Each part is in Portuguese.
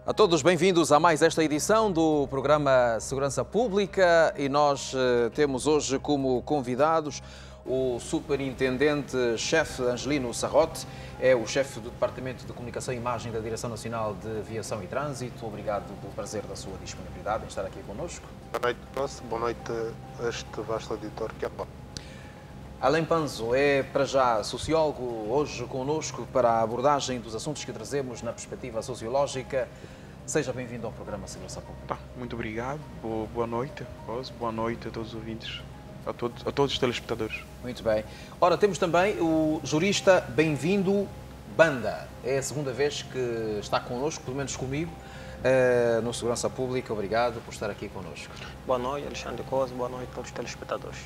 A todos bem-vindos a mais esta edição do programa Segurança Pública e nós temos hoje como convidados o superintendente-chefe Angelino Sarrote, é o chefe do Departamento de Comunicação e Imagem da Direção Nacional de Viação e Trânsito. Obrigado pelo prazer da sua disponibilidade em estar aqui connosco. Boa noite, Posse. Boa noite a este vasto auditório que apoia. Alain Panzo é, para já, sociólogo, hoje connosco para a abordagem dos assuntos que trazemos na perspectiva sociológica. Seja bem-vindo ao programa Segurança Pública. Muito obrigado. Boa noite, Posse. Boa noite a todos os ouvintes, a todos os telespectadores. Muito bem. Ora, temos também o jurista Bem-vindo Banda. É a segunda vez que está connosco, pelo menos comigo, no Segurança Pública. Obrigado por estar aqui connosco. Boa noite, Alexandre Costa. Boa noite a todos os telespectadores.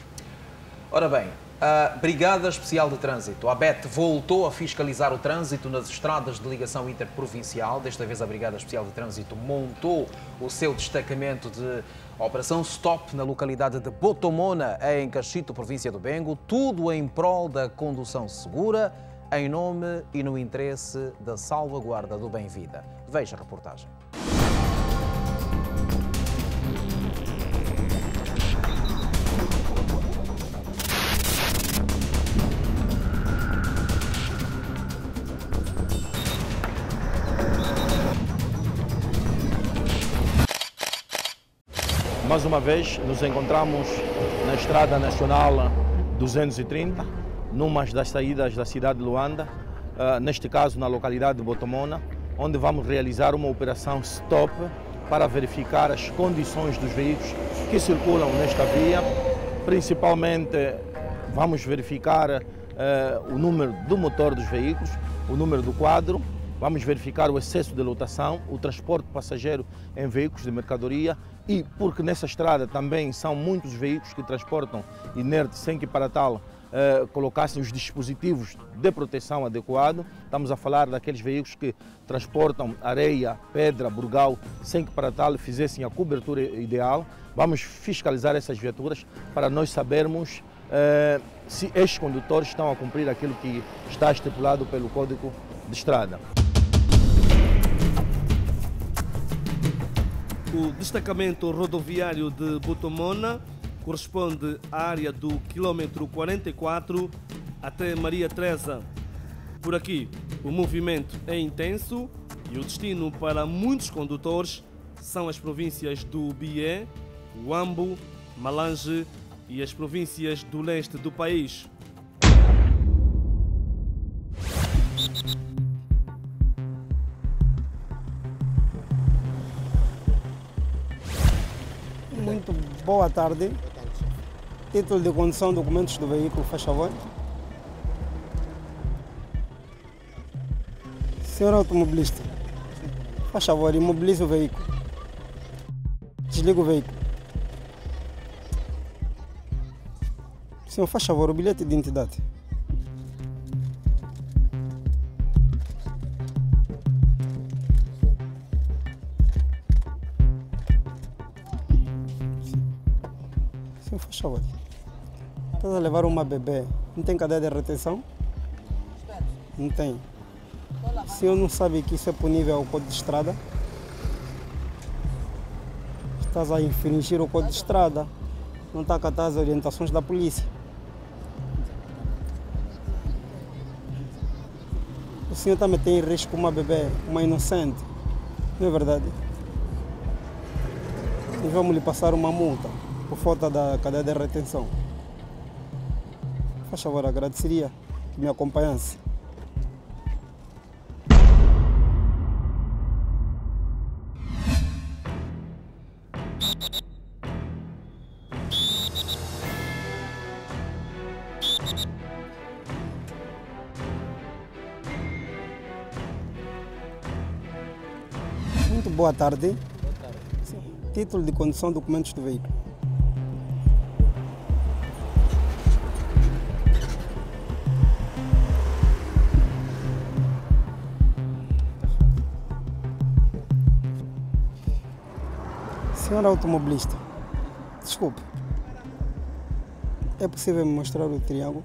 Ora bem, a Brigada Especial de Trânsito, a BET, voltou a fiscalizar o trânsito nas estradas de ligação interprovincial. Desta vez a Brigada Especial de Trânsito montou o seu destacamento de Operação Stop na localidade de Botomona, em Cachito, província do Bengo. Tudo em prol da condução segura, em nome e no interesse da salvaguarda do bem-vida. Veja a reportagem. Mais uma vez, nos encontramos na Estrada Nacional 230, numa das saídas da cidade de Luanda, neste caso na localidade de Botomona, onde vamos realizar uma operação stop para verificar as condições dos veículos que circulam nesta via. Principalmente, vamos verificar o número do motor dos veículos, o número do quadro. Vamos verificar o excesso de lotação, o transporte passageiro em veículos de mercadoria e porque nessa estrada também são muitos veículos que transportam inerte sem que para tal colocassem os dispositivos de proteção adequado. Estamos a falar daqueles veículos que transportam areia, pedra, burgal, sem que para tal fizessem a cobertura ideal. Vamos fiscalizar essas viaturas para nós sabermos se estes condutores estão a cumprir aquilo que está estipulado pelo Código de Estrada. O destacamento rodoviário de Botomona corresponde à área do quilômetro 44 até Maria Teresa. Por aqui, o movimento é intenso e o destino para muitos condutores são as províncias do Bié, Huambo, Malange e as províncias do leste do país. Muito boa tarde. Título de condução, documentos do veículo, faz favor. Senhor automobilista, faz favor, imobilize o veículo. Desliga o veículo. Senhor, faz favor, o bilhete de identidade. Faz favor. Estás a levar uma bebê. Não tem cadeia de retenção? Não tem. O senhor não sabe que isso é punível ao Código de Estrada? Estás a infringir o Código de Estrada. Não está a acatar as orientações da polícia. O senhor também tem em risco uma bebê, uma inocente. Não é verdade? E vamos lhe passar uma multa por falta da cadeia de retenção. Faz favor, agradeceria que me acompanhasse. Muito boa tarde. Boa tarde. Título de condução, documentos do veículo. Senhor automobilista, desculpe, é possível me mostrar o triângulo?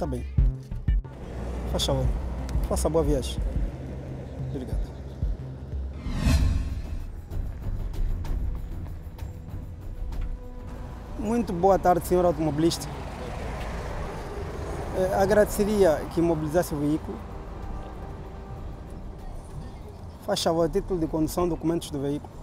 Tá bem. Faz favor. Faça boa viagem. Obrigado. Muito boa tarde, senhor automobilista. Agradeceria que mobilizasse o veículo. Faz favor, título de condução, documentos do veículo.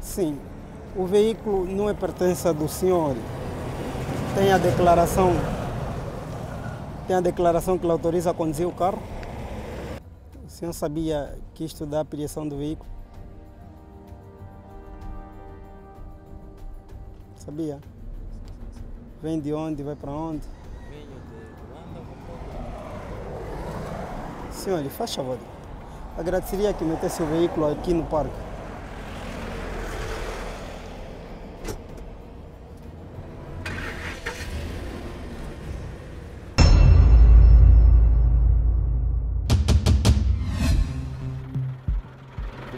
Sim, o veículo não é pertença do senhor. Tem a declaração que lhe autoriza a conduzir o carro. O senhor sabia que isto dá a apreensão do veículo? Sabia? Vem de onde, vai para onde? Venho de Luanda, vou para... Senhor, faz favor. Agradeceria que metesse o veículo aqui no parque.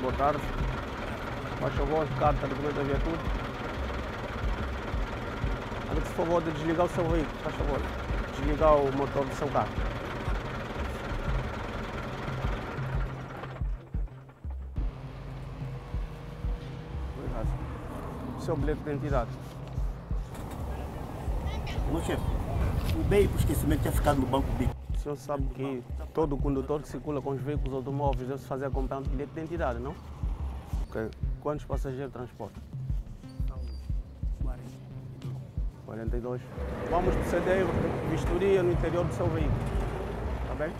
Boa tarde. Faz favor, carta de documento da viatura. Por favor, de desligar o seu veículo, faz favor. Desligar o motor do seu carro. Obrigado. O seu bilhete de identidade. Meu chefe, o veículo esquecimento tinha ficado no banco bico. O senhor sabe que todo condutor que circula com os veículos automóveis deve fazer acompanhar um bilhete de identidade, não? Ok. Quantos passageiros transporta? 42. Vamos proceder a vistoria no interior do seu veículo. Está bem?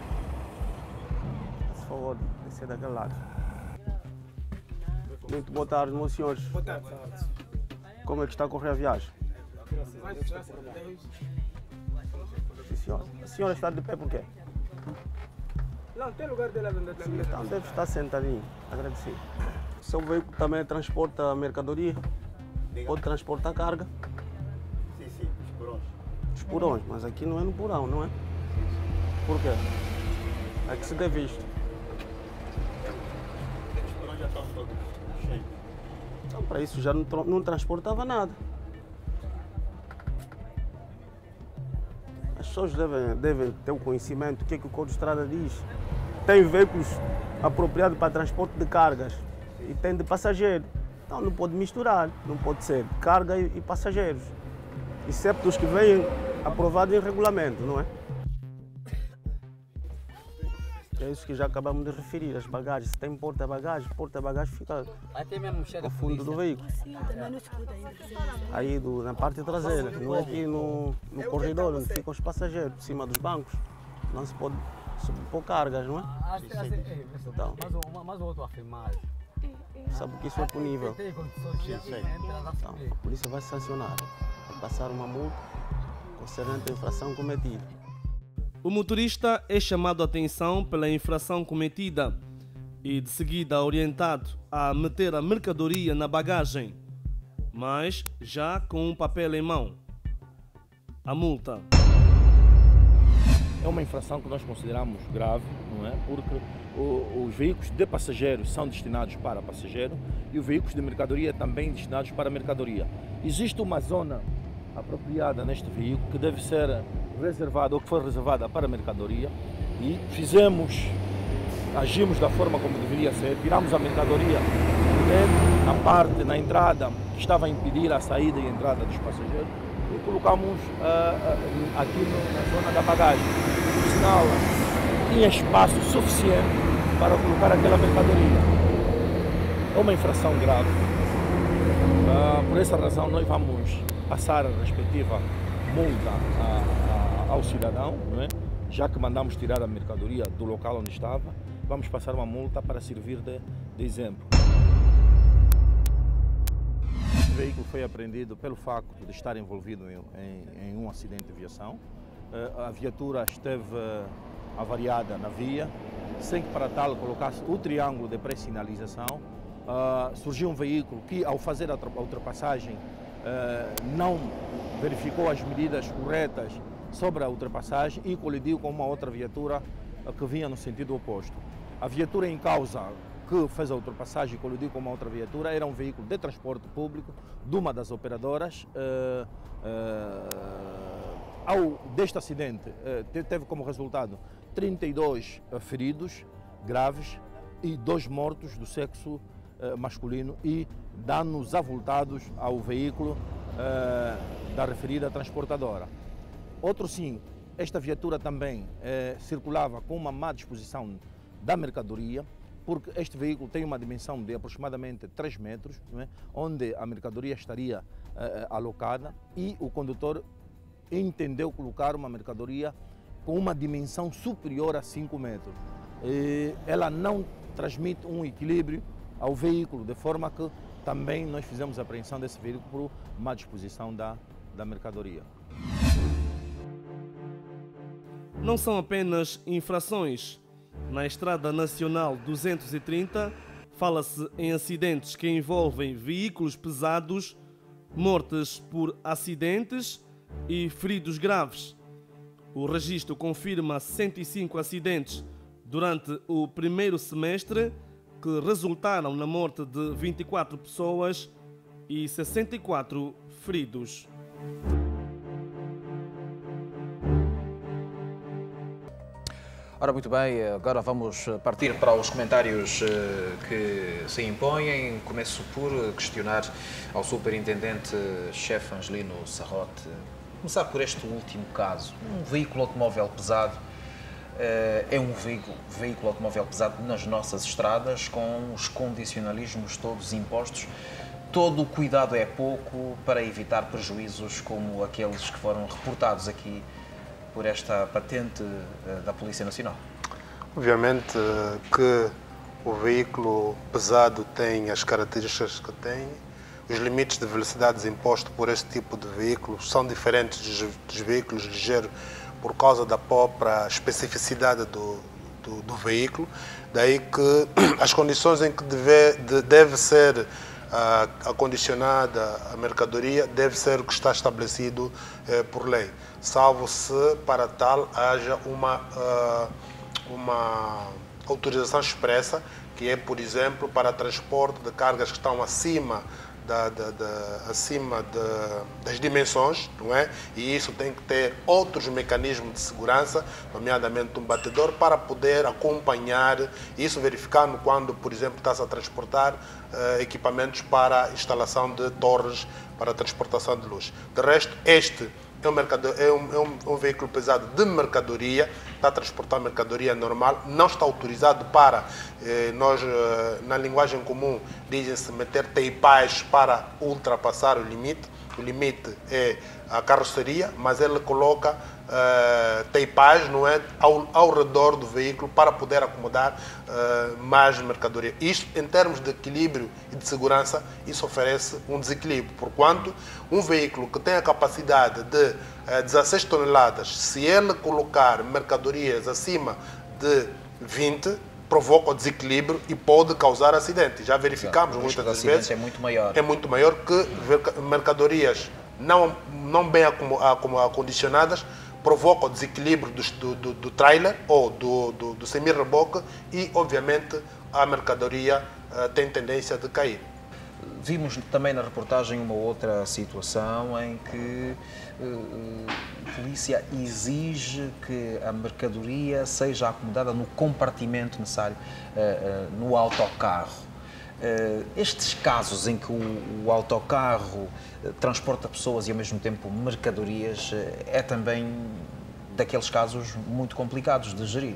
Por favor, descer daquele lado. Muito boa tarde, meus senhores. Boa tarde. Como é que está a correr a viagem? Sim, senhora. A senhora está de pé por quê? Não, tem lugar dela onde Sim, então deve estar sentadinho. Agradecido. O seu veículo também transporta mercadoria? Pode transportar carga? Sim, os porões. Os porões, mas aqui não é no porão, não é? Por quê? É que se dê visto. Os porões já estão todos cheios. Então, para isso já não transportava nada. As pessoas devem ter o conhecimento do que o Código de Estrada diz. Tem veículos apropriados para transporte de cargas e tem de passageiros. Então não pode misturar, não pode ser carga e passageiros. Excepto os que vêm aprovados em regulamento, não é? É isso que já acabamos de referir, as bagagens. Se tem porta-bagagens fica até mesmo chega no fundo do veículo. Aí na parte traseira, não é aqui no corredor onde ficam os passageiros, por cima dos bancos. Não se pode pôr cargas, não é? Então, mas o outro afirmar. sabe que isso é punível. Então, a polícia vai sancionar, vai passar uma multa concernente a infração cometida. O motorista é chamado a atenção pela infração cometida e de seguida orientado a meter a mercadoria na bagagem, mas já com um papel em mão. A multa. É uma infração que nós consideramos grave, não é? Porque os veículos de passageiros são destinados para passageiro e os veículos de mercadoria também destinados para mercadoria. Existe uma zona apropriada neste veículo que deve ser reservada ou que foi reservada para mercadoria e agimos da forma como deveria ser, tiramos a mercadoria na entrada que estava a impedir a saída e a entrada dos passageiros e colocamos aqui na zona da bagagem. Por sinal, tinha espaço suficiente para colocar aquela mercadoria. É uma infração grave. Por essa razão nós vamos passar a respectiva multa ao cidadão, não é? Já que mandamos tirar a mercadoria do local onde estava, vamos passar uma multa para servir de exemplo. O veículo foi apreendido pelo facto de estar envolvido em um acidente de viação. A viatura esteve avariada na via, sem que para tal colocasse o triângulo de pré-sinalização. Surgiu um veículo que, ao fazer a ultrapassagem, não verificou as medidas corretas sobre a ultrapassagem e colidiu com uma outra viatura que vinha no sentido oposto. A viatura em causa que fez a ultrapassagem e colidiu com uma outra viatura era um veículo de transporte público de uma das operadoras. Deste acidente, teve como resultado 32 feridos graves e 2 mortos do sexo masculino e danos avultados ao veículo da referida transportadora. Outro sim, esta viatura também circulava com uma má disposição da mercadoria, porque este veículo tem uma dimensão de aproximadamente 3 metros, não é? Onde a mercadoria estaria alocada, e o condutor entendeu colocar uma mercadoria com uma dimensão superior a 5 metros. Ela não transmite um equilíbrio ao veículo, de forma que também nós fizemos a apreensão desse veículo por má disposição da mercadoria. Não são apenas infrações. Na Estrada Nacional 230, fala-se em acidentes que envolvem veículos pesados, mortes por acidentes e feridos graves. O registro confirma 105 acidentes durante o primeiro semestre, que resultaram na morte de 24 pessoas e 64 feridos. Ora, muito bem, agora vamos partir para os comentários que se impõem. Começo por questionar ao superintendente-chefe Angelino Sarrote. Começar por este último caso. Um veículo automóvel pesado é um veículo automóvel pesado nas nossas estradas, com os condicionalismos todos impostos. Todo o cuidado é pouco para evitar prejuízos como aqueles que foram reportados aqui por esta patente da Polícia Nacional. Obviamente que o veículo pesado tem as características que tem. Os limites de velocidades impostos por este tipo de veículos são diferentes dos veículos ligeiros por causa da própria especificidade do veículo. Daí que as condições em que deve ser acondicionada a mercadoria deve ser o que está estabelecido por lei, salvo se para tal haja uma autorização expressa, que é, por exemplo, para transporte de cargas que estão acima das dimensões, não é? E isso tem que ter outros mecanismos de segurança, nomeadamente um batedor, para poder acompanhar isso, verificando quando, por exemplo, está-se a transportar equipamentos para instalação de torres para transportação de luz. De resto, este é um veículo pesado de mercadoria, está a transportar mercadoria normal, não está autorizado para, na linguagem comum, dizem-se meter teipais para ultrapassar o limite. O limite é a carroceria, mas ele coloca teipais, não é, ao redor do veículo para poder acomodar mais mercadoria. Isto, em termos de equilíbrio e de segurança, isso oferece um desequilíbrio, porquanto um veículo que tem a capacidade de 16 toneladas, se ele colocar mercadorias acima de 20, provoca o desequilíbrio e pode causar acidente. Já verificamos muitas das vezes. É muito maior. É muito maior que mercadorias não bem acondicionadas provoca o desequilíbrio do trailer ou do semi-reboque e, obviamente, a mercadoria tem tendência de cair. Vimos também na reportagem uma outra situação em que a polícia exige que a mercadoria seja acomodada no compartimento necessário no autocarro. Estes casos em que o autocarro transporta pessoas e ao mesmo tempo mercadorias é também daqueles casos muito complicados de gerir.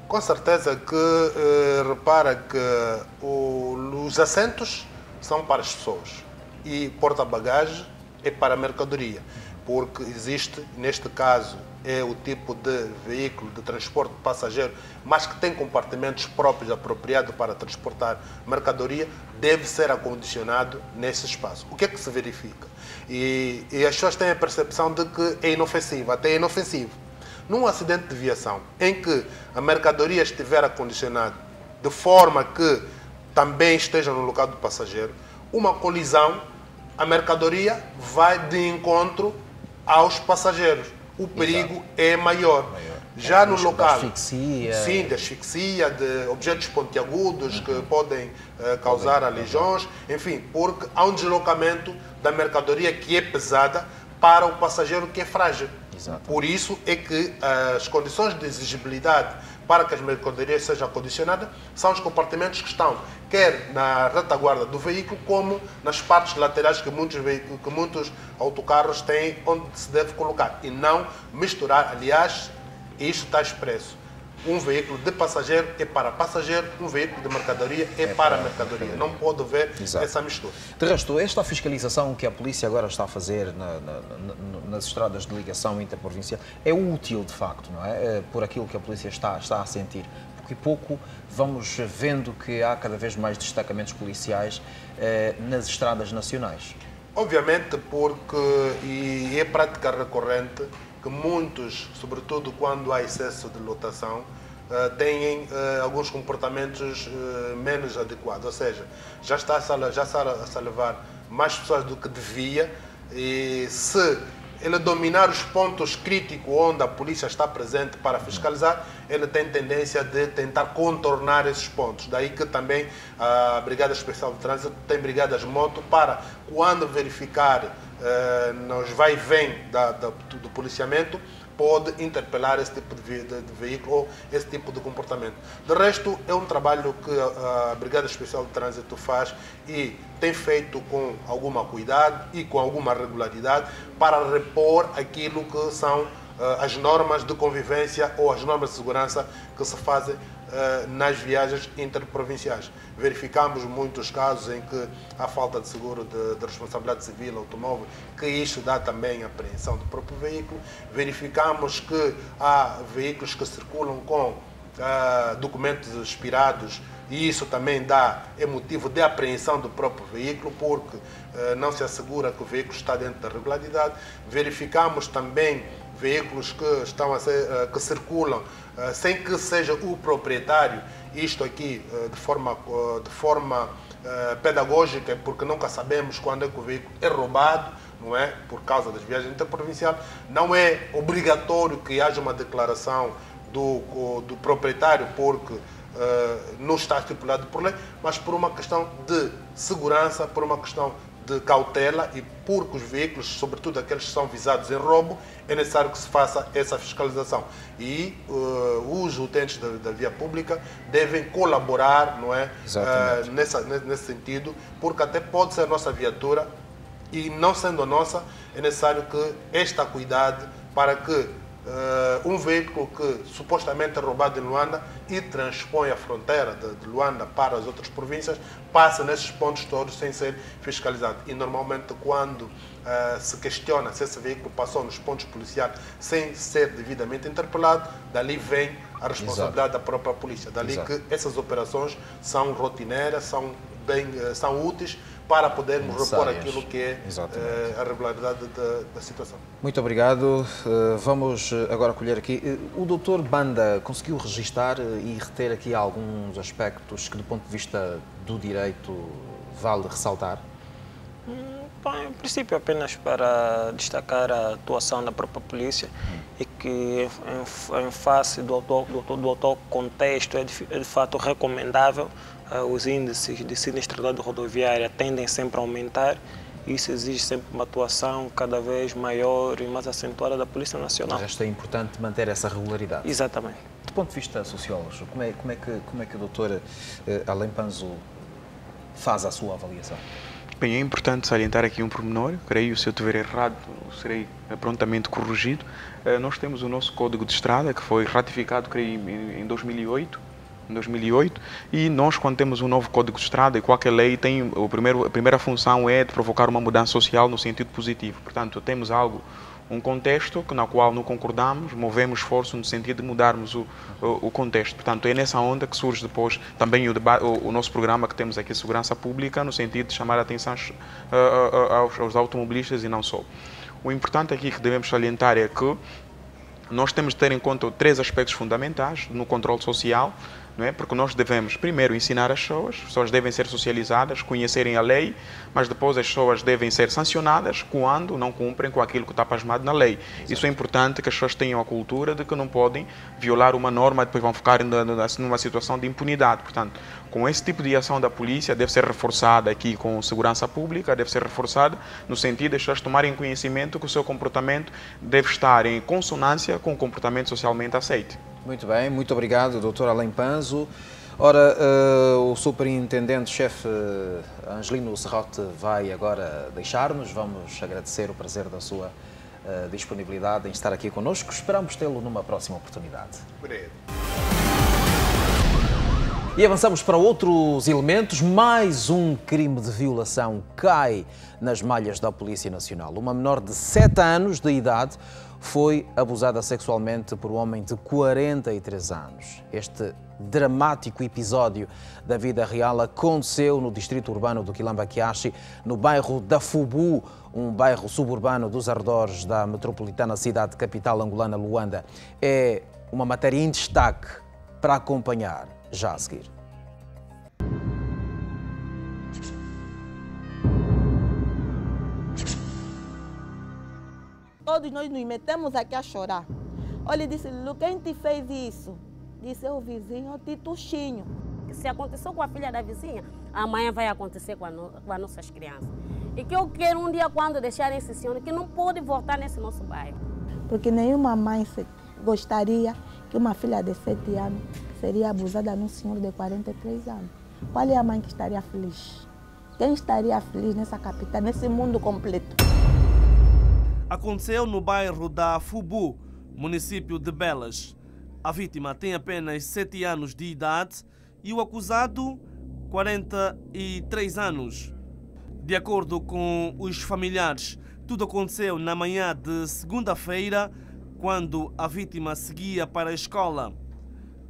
Com certeza que repara que os assentos são para as pessoas e porta-bagagem é para a mercadoria, porque existe, neste caso, é o tipo de veículo de transporte de passageiro, mas que tem compartimentos próprios apropriados para transportar mercadoria, deve ser acondicionado nesse espaço. O que é que se verifica? E as pessoas têm a percepção de que é inofensivo, até é inofensivo. Num acidente de viação, em que a mercadoria estiver acondicionada de forma que também esteja no local do passageiro, uma colisão, a mercadoria vai de encontro aos passageiros. O perigo é maior. Já no local, de asfixia. sim, de asfixia, de objetos pontiagudos que podem causar aleijões, enfim, porque há um deslocamento da mercadoria que é pesada para o passageiro que é frágil. Exato. Por isso é que as condições de exigibilidade para que as mercadorias sejam acondicionadas são os compartimentos que estão quer na retaguarda do veículo, como nas partes laterais que muitos autocarros têm, onde se deve colocar. E não misturar, aliás, isto está expresso. Um veículo de passageiro é para passageiro, um veículo de mercadoria é para mercadoria. Não pode haver essa mistura. De resto, esta fiscalização que a polícia agora está a fazer nas estradas de ligação interprovincial é útil, de facto, não é? Por aquilo que a polícia está a sentir. Pouco e pouco vamos vendo que há cada vez mais destacamentos policiais nas estradas nacionais. Obviamente porque, e é prática recorrente, que muitos, sobretudo quando há excesso de lotação, têm alguns comportamentos menos adequados, ou seja, já está a levar mais pessoas do que devia, e se ele dominar os pontos críticos onde a polícia está presente para fiscalizar, ele tem tendência de tentar contornar esses pontos. Daí que também a Brigada Especial de Trânsito tem brigadas moto para, quando verificar nos vai e vem do policiamento, pode interpelar esse tipo de veículo ou esse tipo de comportamento. De resto, é um trabalho que a Brigada Especial de Trânsito faz e tem feito com alguma cuidado e com alguma regularidade para repor aquilo que são as normas de convivência ou as normas de segurança que se fazem nas viagens interprovinciais. Verificamos muitos casos em que há falta de seguro de responsabilidade civil automóvel, que isto dá também a apreensão do próprio veículo. Verificamos que há veículos que circulam com documentos expirados, e isso também é motivo de apreensão do próprio veículo, porque não se assegura que o veículo está dentro da regularidade. Verificamos também veículos que circulam sem que seja o proprietário, isto aqui de forma pedagógica, porque nunca sabemos quando é que o veículo é roubado, não é? Por causa das viagens interprovinciais. Não é obrigatório que haja uma declaração do proprietário, porque não está estipulado por lei, mas por uma questão de segurança, por uma questão de cautela, e porque os veículos, sobretudo aqueles que são visados em roubo, é necessário que se faça essa fiscalização. E os utentes da via pública devem colaborar, não é? Nesse sentido, porque até pode ser a nossa viatura, e não sendo a nossa, é necessário que esta cuidado para que um veículo que supostamente é roubado em Luanda e transpõe a fronteira de Luanda para as outras províncias, passa nesses pontos todos sem ser fiscalizado. E normalmente quando se questiona se esse veículo passou nos pontos policiais sem ser devidamente interpelado, dali vem a responsabilidade da própria polícia. Dali que essas operações são rotineiras, são úteis para podermos repor aquilo que é a regularidade da situação. Muito obrigado. Vamos agora colher aqui. O Dr. Banda conseguiu registar e reter aqui alguns aspectos que, do ponto de vista do direito, vale ressaltar? Em princípio, apenas para destacar a atuação da própria polícia e que, em face do atual contexto, é de fato recomendável. Os índices de sinistralidade rodoviária tendem sempre a aumentar. Isso exige sempre uma atuação cada vez maior e mais acentuada da Polícia Nacional. Mas é importante manter essa regularidade. Exatamente. Do ponto de vista sociológico, como é que o Dr. Alain Panzo faz a sua avaliação? Bem, é importante salientar aqui um pormenor. Creio, se eu estiver errado, serei prontamente corrigido. Nós temos o nosso Código de Estrada, que foi ratificado, creio, em 2008, e nós, quando temos um novo Código de Estrada, e qualquer lei tem a primeira função é de provocar uma mudança social no sentido positivo. Portanto, temos um contexto na qual não concordamos, movemos esforço no sentido de mudarmos o contexto. Portanto, é nessa onda que surge depois também o nosso programa que temos aqui, Segurança Pública, no sentido de chamar a atenção aos automobilistas e não só. O importante aqui que devemos salientar é que nós temos de ter em conta 3 aspectos fundamentais no controle social. não é? Porque nós devemos primeiro ensinar as pessoas devem ser socializadas, conhecerem a lei, mas depois as pessoas devem ser sancionadas quando não cumprem com aquilo que está plasmado na lei. Isso é importante, que as pessoas tenham a cultura de que não podem violar uma norma e depois vão ficar numa situação de impunidade. Portanto, com esse tipo de ação da polícia deve ser reforçada aqui com segurança pública, deve ser reforçada no sentido de as pessoas tomarem conhecimento que o seu comportamento deve estar em consonância com o comportamento socialmente aceito. Muito bem, muito obrigado, Dr. Alain Panzo. Ora, o superintendente-chefe Angelino Serrote vai agora deixar-nos. Vamos agradecer o prazer da sua disponibilidade em estar aqui connosco. Esperamos tê-lo numa próxima oportunidade. Obrigado. E avançamos para outros elementos. Mais um crime de violação cai nas malhas da Polícia Nacional. Uma menor de 7 anos de idade foi abusada sexualmente por um homem de 43 anos. Este dramático episódio da vida real aconteceu no distrito urbano do Quilamba-Quiaxi, no bairro da Fubu, um bairro suburbano dos arredores da metropolitana cidade capital angolana Luanda. É uma matéria em destaque para acompanhar já a seguir. Todos nós nos metemos aqui a chorar. Olha, ele disse, Lu, quem te fez isso? Disse, é o vizinho, o Tituxinho. Se aconteceu com a filha da vizinha, amanhã vai acontecer com as nossas crianças. E que eu quero um dia, quando deixarem esse senhor, que não pode voltar nesse nosso bairro. Porque nenhuma mãe gostaria que uma filha de 7 anos seria abusada num senhor de 43 anos. Qual é a mãe que estaria feliz? Quem estaria feliz nessa capital, nesse mundo completo? Aconteceu no bairro da Fubu, município de Belas. A vítima tem apenas 7 anos de idade e o acusado, 43 anos. De acordo com os familiares, tudo aconteceu na manhã de segunda-feira, quando a vítima seguia para a escola.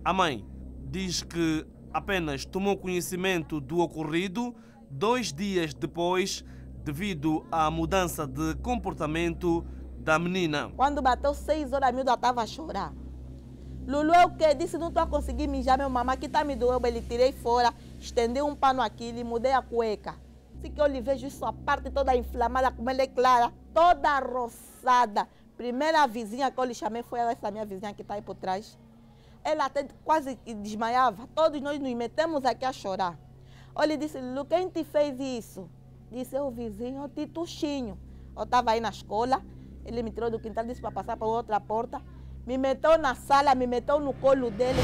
A mãe diz que apenas tomou conhecimento do ocorrido 2 dias depois, devido à mudança de comportamento da menina. Quando bateu 6 horas, a miúda estava a chorar. Lulu é o quê? Disse, não estou a conseguir mijar, meu mamãe, que está me doendo. Ele tirei fora, estendei um pano aqui e mudei a cueca. Assim que eu lhe vejo isso, a parte toda inflamada, como ela é clara, toda roçada. Primeira vizinha que eu lhe chamei foi essa minha vizinha que está aí por trás. Ela até quase desmaiava. Todos nós nos metemos aqui a chorar. Olha, ele disse, Lu, quem te fez isso? Disse, é o vizinho, o Tituxinho. Eu estava aí na escola, ele me tirou do quintal, disse para passar para outra porta. Me meteu na sala, me meteu no colo dele.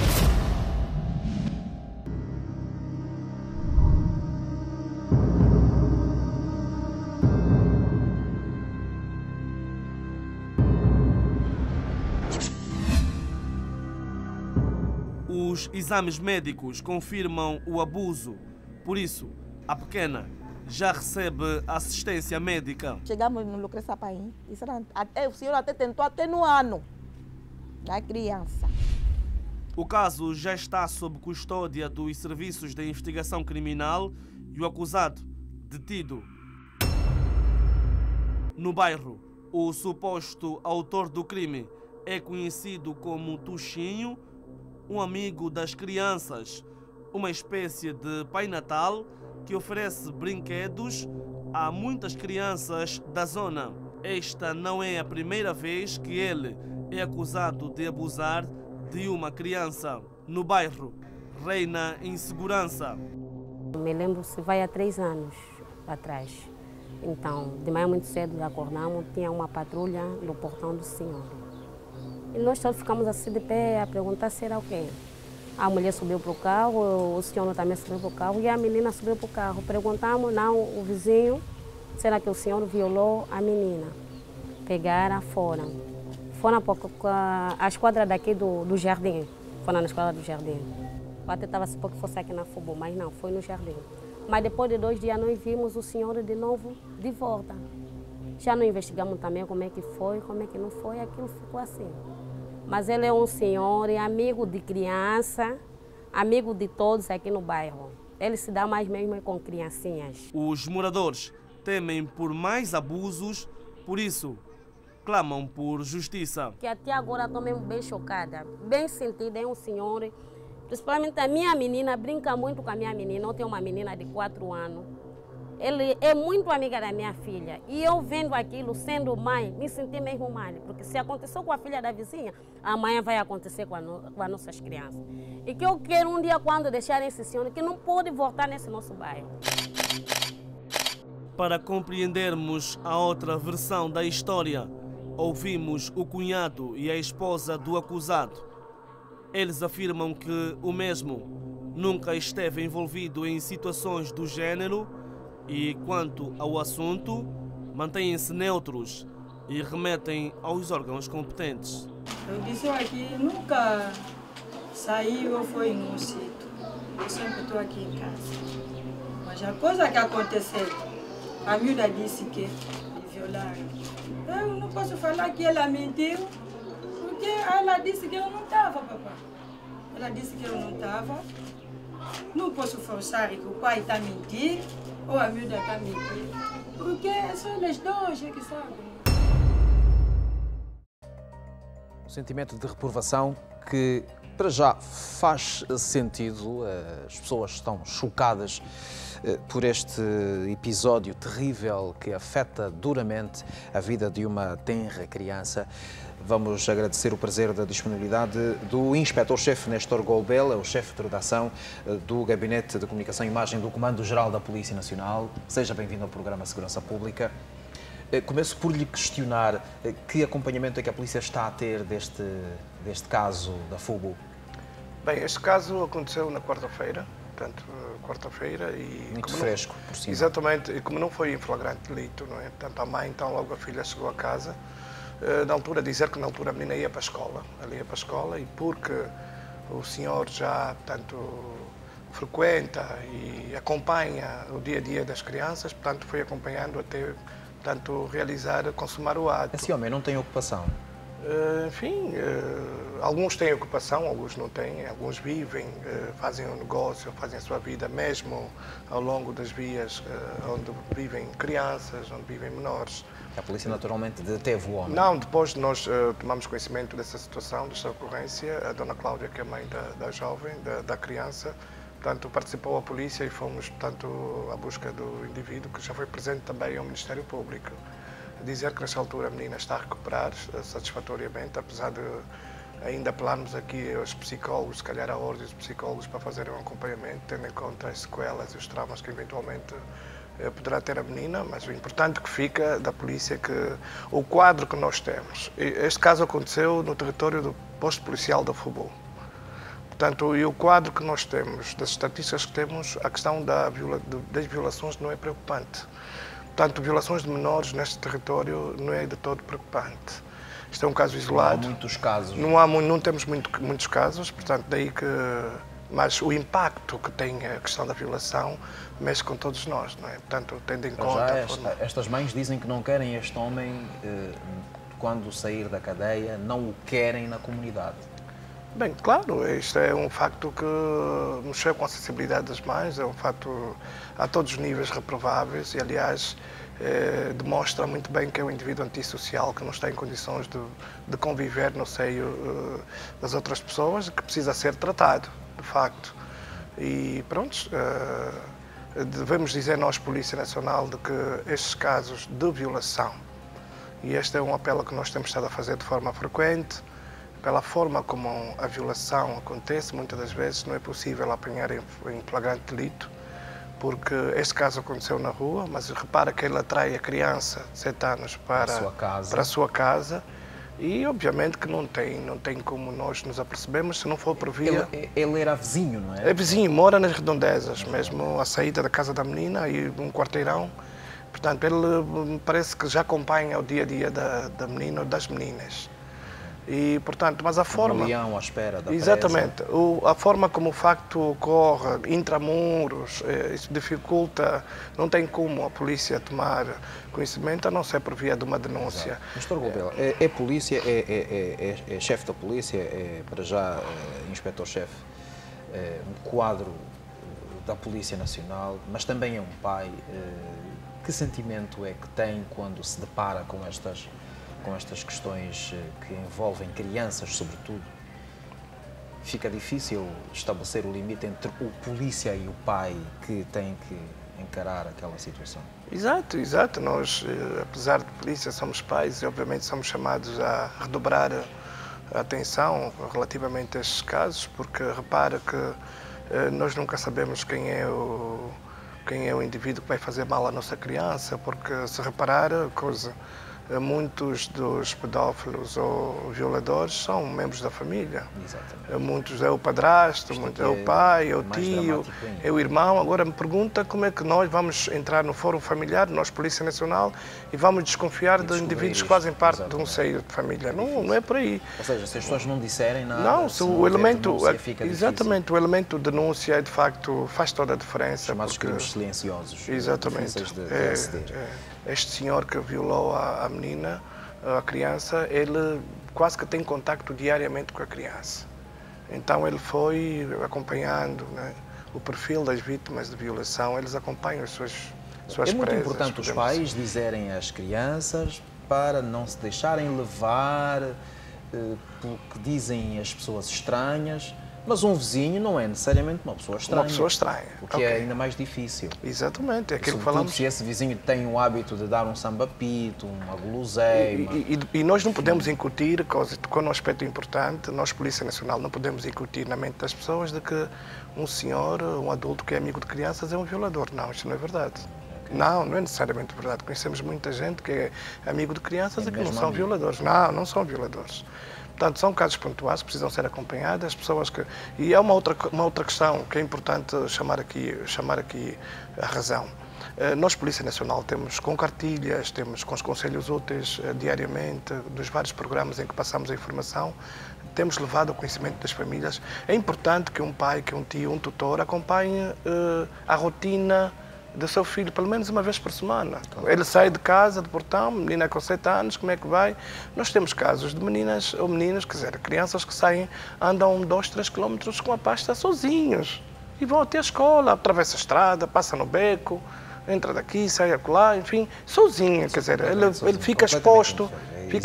Os exames médicos confirmam o abuso. Por isso, a pequena já recebe assistência médica. Chegamos no Lucrecia Paim, o senhor até tentou até no ano da criança. O caso já está sob custódia dos serviços de investigação criminal e o acusado detido. No bairro, o suposto autor do crime é conhecido como Tuxinho, um amigo das crianças, uma espécie de Pai Natal que oferece brinquedos a muitas crianças da zona. Esta não é a primeira vez que ele é acusado de abusar de uma criança. No bairro, reina insegurança. Me lembro se vai há 3 anos atrás. Então, de manhã muito cedo acordamos, tinha uma patrulha no portão do senhor. E nós todos ficamos assim de pé a perguntar se era o quê. A mulher subiu para o carro, o senhor também subiu para o carro e a menina subiu para o carro. Perguntamos, não, o vizinho, será que o senhor violou a menina? Pegaram, foram para a esquadra daqui do jardim. Foram na esquadra do jardim. Eu até estava supondo que fosse aqui na Fubu, mas não, foi no jardim. Mas depois de 2 dias nós vimos o senhor de novo de volta. Já não investigamos também como é que foi, como é que não foi, aquilo ficou assim. Mas ele é um senhor, é amigo de criança, amigo de todos aqui no bairro. Ele se dá mais mesmo com criancinhas. Os moradores temem por mais abusos, por isso clamam por justiça. Que até agora estou mesmo bem chocada, bem sentida. É um senhor Principalmente a minha menina brinca muito com a minha menina. Eu tenho uma menina de 4 anos. Ele é muito amiga da minha filha. E eu vendo aquilo, sendo mãe, me senti mesmo mal. Porque se aconteceu com a filha da vizinha, amanhã vai acontecer com as nossas crianças. E que eu quero um dia, quando deixarem esse senhor, que não pode voltar nesse nosso bairro. Para compreendermos a outra versão da história, ouvimos o cunhado e a esposa do acusado. Eles afirmam que o mesmo nunca esteve envolvido em situações do género e, quanto ao assunto, mantêm-se neutros e remetem aos órgãos competentes. Eu disse aqui, nunca saí ou fui em um sítio. Eu sempre estou aqui em casa. Mas a coisa que aconteceu, a miúda disse que me violaram. Eu não posso falar que ela mentiu, porque ela disse que eu não estava, papai. Ela disse que eu não estava. Não posso forçar que o pai está mentindo ou a miúda está mentindo, porque são eles dois que sabem. Um sentimento de reprovação que, para já, faz sentido. As pessoas estão chocadas por este episódio terrível que afeta duramente a vida de uma tenra criança. Vamos agradecer o prazer da disponibilidade do Inspetor-Chefe Néstor Golbel, é o chefe de redação do Gabinete de Comunicação e Imagem do Comando-Geral da Polícia Nacional. Seja bem-vindo ao programa Segurança Pública. Começo por lhe questionar que acompanhamento é que a polícia está a ter deste caso da FUBO. Bem, este caso aconteceu na quarta-feira, portanto, quarta-feira e... Muito fresco, por cima. Exatamente, e como não foi em flagrante delito, não é? Portanto, a mãe, então, logo a filha chegou a casa, na altura, dizer que na altura a menina ia para a escola, ela ia para a escola e porque o senhor já, portanto, frequenta e acompanha o dia-a-dia das crianças, portanto, foi acompanhando até, portanto, consumar o ato. Esse homem não tem ocupação? Enfim, alguns têm ocupação, alguns não têm, alguns vivem, fazem um negócio, fazem a sua vida mesmo ao longo das vias onde vivem crianças, onde vivem menores. A polícia naturalmente deteve o homem? Não, depois nós tomamos conhecimento dessa situação, desta ocorrência, a dona Cláudia, que é a mãe da jovem, da criança, portanto, participou a polícia e fomos, portanto, à busca do indivíduo, que já foi presente também ao Ministério Público. Dizer que nesta altura a menina está a recuperar satisfatoriamente, apesar de ainda apelarmos aqui aos psicólogos, se calhar a ordem dos psicólogos para fazerem um acompanhamento, tendo em conta as sequelas e os traumas que eventualmente poderá ter a menina, mas o importante que fica da polícia é que o quadro que nós temos, este caso aconteceu no território do posto policial da FUBO. Portanto, e o quadro que nós temos, das estatísticas que temos, a questão das violações não é preocupante. Portanto, violações de menores neste território não é de todo preocupante. Isto é um caso isolado. Não há muitos casos. Não temos muitos casos, portanto, daí que... Mas o impacto que tem a questão da violação mexe com todos nós, não é? Portanto, tendo em conta... Estas mães dizem que não querem este homem, quando sair da cadeia, não o querem na comunidade. Bem, claro, isto é um facto que mexeu com a sensibilidade das mães, é um facto a todos os níveis reprováveis e, aliás, demonstra muito bem que é um indivíduo antissocial que não está em condições de conviver no seio das outras pessoas, que precisa ser tratado, de facto. E pronto, devemos dizer nós, Polícia Nacional, de que estes casos de violação, e este é um apelo que nós temos estado a fazer de forma frequente, pela forma como a violação acontece, muitas das vezes não é possível apanhar em flagrante delito, porque este caso aconteceu na rua, mas repara que ele atrai a criança de 7 anos para a sua casa e obviamente que não tem como nós nos apercebemos se não for por via... Ele era vizinho, não é? É vizinho, mora nas redondezas, mesmo à saída da casa da menina e um quarteirão. Portanto, ele parece que já acompanha o dia-a-dia da menina ou das meninas. E, portanto, mas a forma... à espera da exatamente. A forma como o facto ocorre, intramuros, isso dificulta, não tem como a polícia tomar conhecimento, a não ser por via de uma denúncia. Mr. Golbel, é polícia, é chefe da polícia, é para já inspetor-chefe, um quadro da Polícia Nacional, mas também é um pai. Que sentimento é que tem quando se depara com estas questões que envolvem crianças, sobretudo? fica difícil estabelecer o limite entre o polícia e o pai que tem que encarar aquela situação. Exato, exato. Nós, apesar de polícia, somos pais e obviamente somos chamados a redobrar a atenção relativamente a estes casos, porque repara que nós nunca sabemos quem é o indivíduo que vai fazer mal à nossa criança, porque se reparar, muitos dos pedófilos ou violadores são membros da família. Exatamente. Muitos é o padrasto, muitos é o pai, é o tio, é o irmão. Agora me pergunta como é que nós vamos entrar no fórum familiar, nós Polícia Nacional, e vamos desconfiar de indivíduos que fazem parte de um seio de família. Não é por aí. Ou seja, se as pessoas não disserem nada, não, se o elemento, fica exatamente, difícil. O elemento denúncia de facto faz toda a diferença. Chamados crimes silenciosos. Exatamente. De aceder. Este senhor que violou a menina, a criança, ele quase que tem contacto diariamente com a criança. Então ele foi acompanhando, né, o perfil das vítimas de violação, eles acompanham as suas presas. É muito importante os pais dizerem às crianças para não se deixarem levar pelo que dizem as pessoas estranhas. Mas um vizinho não é necessariamente uma pessoa estranha. Uma pessoa estranha. O que é ainda mais difícil. Exatamente, é aquilo que falamos. falamos. Se esse vizinho tem o hábito de dar um samba-pito, uma guloseima... E nós não podemos incutir, com um aspecto importante, nós, Polícia Nacional, não podemos incutir na mente das pessoas de que um senhor, um adulto que é amigo de crianças é um violador. Não, isto não é verdade. Não é necessariamente verdade. Conhecemos muita gente que é amigo de crianças e que não são violadores. Não são violadores. Portanto, são casos pontuais, precisam ser acompanhados, as pessoas que... E é uma outra questão que é importante chamar aqui a razão. Nós, Polícia Nacional, temos com cartilhas, temos com os conselhos úteis diariamente, dos vários programas em que passamos a informação, temos levado ao conhecimento das famílias. É importante que um pai, que um tio, um tutor acompanhe a rotina do seu filho, pelo menos uma vez por semana. Ele sai de casa, de portão, menina com 7 anos, como é que vai? Nós temos casos de meninas ou meninos, quer dizer, crianças que saem, andam 2, 3 quilómetros com a pasta sozinhos e vão até a escola, atravessa a estrada, passa no beco, entra daqui, sai acolá, enfim, sozinho, quer dizer, ele fica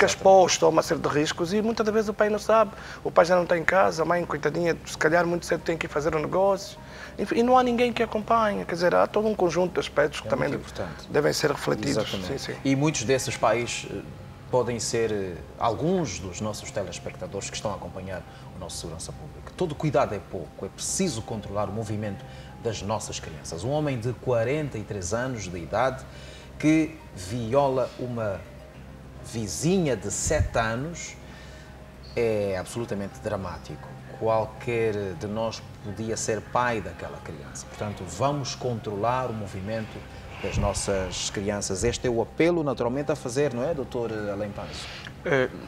exposto a uma série de riscos e muitas vezes o pai não sabe, o pai já não está em casa, a mãe, coitadinha, se calhar muito cedo tem que ir fazer um negócio, enfim, e não há ninguém que acompanhe, quer dizer, há todo um conjunto de aspectos que também devem ser refletidos. Sim. E muitos desses pais podem ser alguns dos nossos telespectadores que estão a acompanhar o nosso Segurança Pública. Todo cuidado é pouco, é preciso controlar o movimento das nossas crianças. Um homem de 43 anos de idade que viola uma vizinha de 7 anos é absolutamente dramático. Qualquer de nós podia ser pai daquela criança. Portanto, vamos controlar o movimento das nossas crianças. Este é o apelo, naturalmente, a fazer, não é, Dr. Alain Panso?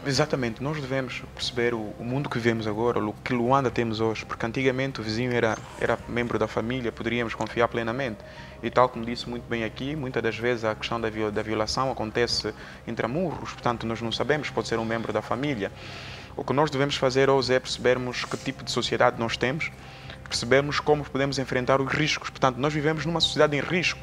Exatamente. Nós devemos perceber o mundo que vivemos agora, o que Luanda temos hoje, porque antigamente o vizinho era membro da família, poderíamos confiar plenamente. E tal como disse muito bem aqui, muitas das vezes a questão da violação acontece intramurros, portanto nós não sabemos, pode ser um membro da família. O que nós devemos fazer hoje é percebermos que tipo de sociedade nós temos, percebermos como podemos enfrentar os riscos. Portanto, nós vivemos numa sociedade em risco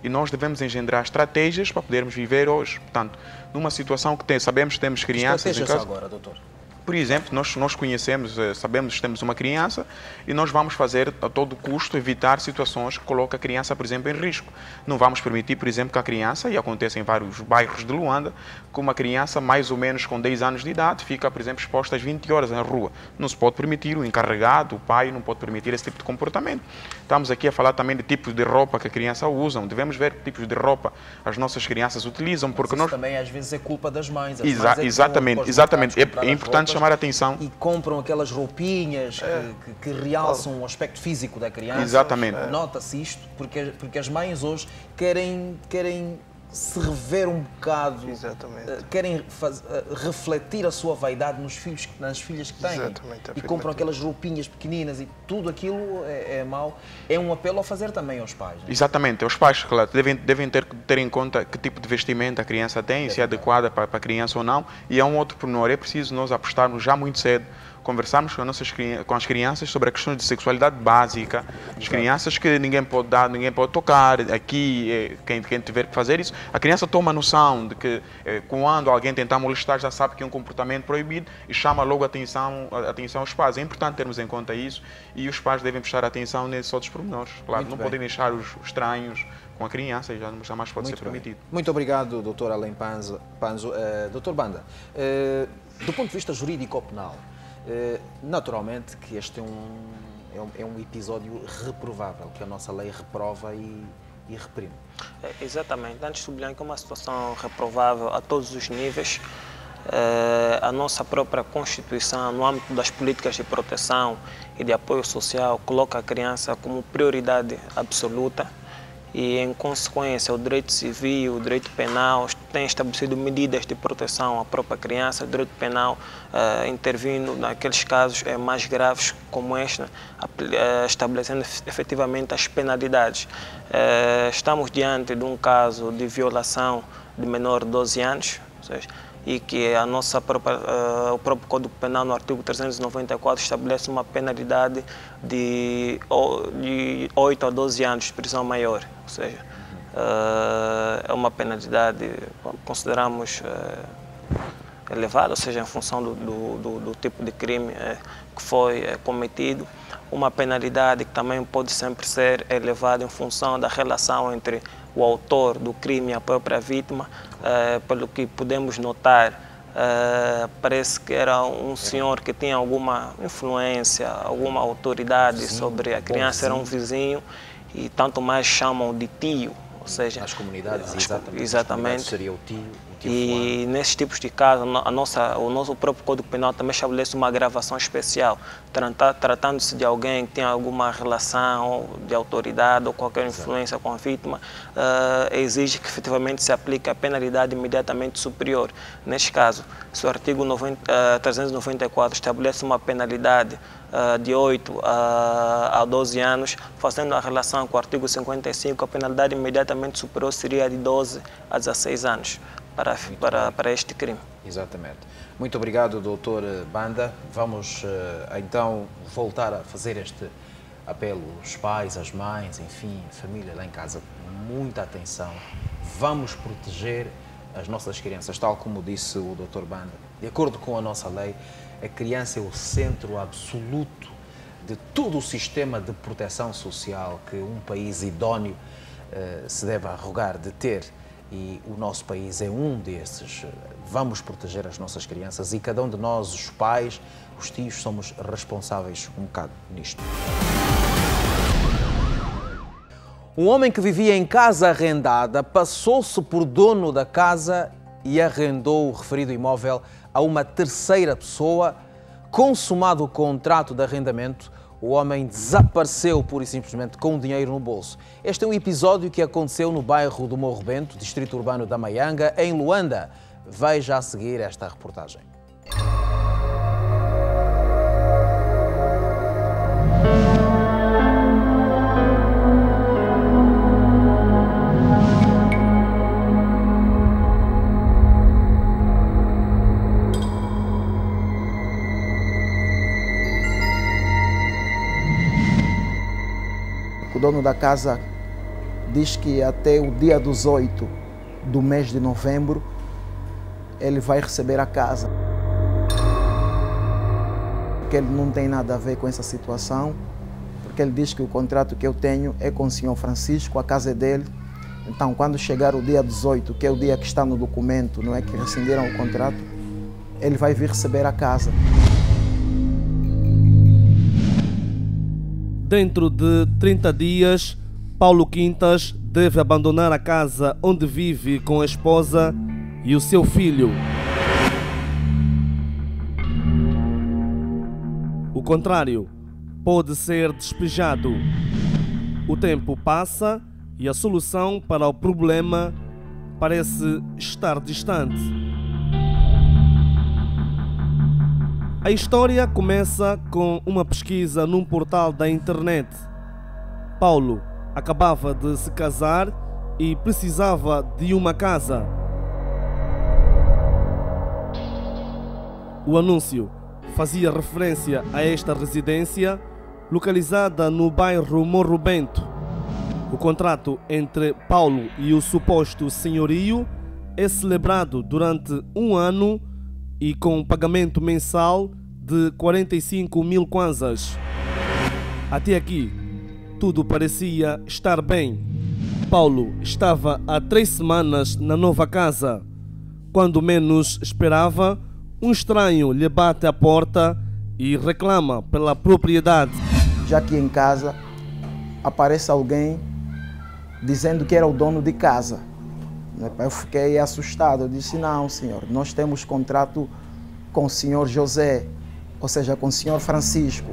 e nós devemos engendrar estratégias para podermos viver hoje. Portanto, numa situação que sabemos que temos crianças em casa. Agora, doutor? Por exemplo, nós conhecemos, sabemos que temos uma criança e nós vamos fazer a todo custo evitar situações que colocam a criança, por exemplo, em risco. Não vamos permitir, por exemplo, que a criança, e acontece em vários bairros de Luanda, que uma criança mais ou menos com 10 anos de idade fica, por exemplo, exposta às 20 horas na rua. Não se pode permitir, o encarregado, o pai, não pode permitir esse tipo de comportamento. Estamos aqui a falar também de tipos de roupa que a criança usa. Devemos ver que tipos de roupa as nossas crianças utilizam, porque nós... também às vezes é culpa das mães. Exatamente. É importante chamar a atenção. E compram aquelas roupinhas que realçam o aspecto físico da criança. Exatamente. Nota-se isto, porque as mães hoje querem se rever um bocado, querem refletir a sua vaidade nas filhas que têm. E compram aquelas roupinhas pequeninas e tudo aquilo é mau. É um apelo a fazer também aos pais. Não é? Exatamente. Os pais, claro, devem ter em conta que tipo de vestimenta a criança tem, se é adequada para a criança ou não. E é um outro pormenor. É preciso nós apostarmos já muito cedo conversarmos com as crianças sobre a questão de sexualidade básica, as crianças que ninguém pode dar, ninguém pode tocar, aqui quem tiver que fazer isso, a criança toma noção de que quando alguém tentar molestar já sabe que é um comportamento proibido e chama logo a atenção aos pais. É importante termos em conta isso e os pais devem prestar atenção nesses outros pormenores. Claro, Muito não bem. podem deixar os estranhos com a criança e já jamais pode ser permitido. Muito obrigado, Dr. Alain Panzo. Dr. Banda, do ponto de vista jurídico-penal, naturalmente que este é um episódio reprovável, que a nossa lei reprova e reprime. Exatamente. Antes de sublinhar que é uma situação reprovável a todos os níveis, a nossa própria Constituição, no âmbito das políticas de proteção e de apoio social, coloca a criança como prioridade absoluta e, em consequência, o direito civil, o direito penal tem estabelecido medidas de proteção à própria criança. O direito penal intervindo naqueles casos mais graves como este, estabelecendo efetivamente as penalidades. Estamos diante de um caso de violação de menor de 12 anos, ou seja, e que o próprio Código Penal, no artigo 394, estabelece uma penalidade de 8 a 12 anos de prisão maior. Ou seja, é uma penalidade, consideramos, elevada, ou seja, em função do tipo de crime que foi cometido. Uma penalidade que também pode sempre ser elevada em função da relação entre o autor do crime e a própria vítima. Pelo que podemos notar, parece que era um senhor que tinha alguma influência, alguma autoridade sobre a criança, era um vizinho e tanto mais chamam de tio, ou seja... As comunidades, exatamente. Exatamente. Seria o tio E nesses tipos de casos, o nosso próprio Código Penal também estabelece uma gravação especial, tratando-se de alguém que tem alguma relação de autoridade ou qualquer influência com a vítima, exige que efetivamente se aplique a penalidade imediatamente superior. Neste caso, se o artigo 394 estabelece uma penalidade de 8 a 12 anos, fazendo a relação com o artigo 55, a penalidade imediatamente superior seria de 12 a 16 anos. Para este crime. Exatamente. Muito obrigado, Dr. Banda. Vamos então voltar a fazer este apelo aos pais, às mães, enfim, família lá em casa. Muita atenção. Vamos proteger as nossas crianças, tal como disse o Dr. Banda. De acordo com a nossa lei, a criança é o centro absoluto de todo o sistema de proteção social que um país idóneo se deve arrogar de ter. E o nosso país é um desses. Vamos proteger as nossas crianças e cada um de nós, os pais, os tios, somos responsáveis um bocado nisto. Um homem que vivia em casa arrendada passou-se por dono da casa e arrendou o referido imóvel a uma terceira pessoa. Consumado o contrato de arrendamento, o homem desapareceu pura e simplesmente com o dinheiro no bolso. Este é um episódio que aconteceu no bairro do Morro Bento, distrito urbano da Maianga, em Luanda. Veja a seguir esta reportagem. O dono da casa diz que até o dia 18 do mês de novembro ele vai receber a casa. Porque ele não tem nada a ver com essa situação, porque ele diz que o contrato que eu tenho é com o senhor Francisco, a casa é dele. Então, quando chegar o dia 18, que é o dia que está no documento, não é, que rescindiram o contrato, ele vai vir receber a casa. Dentro de 30 dias, Paulo Quintas deve abandonar a casa onde vive com a esposa e o seu filho. O contrário pode ser despejado. O tempo passa e a solução para o problema parece estar distante. A história começa com uma pesquisa num portal da internet. Paulo acabava de se casar e precisava de uma casa. O anúncio fazia referência a esta residência, localizada no bairro Morro Bento. O contrato entre Paulo e o suposto senhorio é celebrado durante um ano e com pagamento mensal de 45 mil kwanzas. Até aqui, tudo parecia estar bem. Paulo estava há 3 semanas na nova casa. Quando menos esperava, um estranho lhe bate à porta e reclama pela propriedade. Já que em casa aparece alguém dizendo que era o dono de casa. Eu fiquei assustado. Eu disse: não, senhor, nós temos contrato com o senhor José, ou seja, com o senhor Francisco.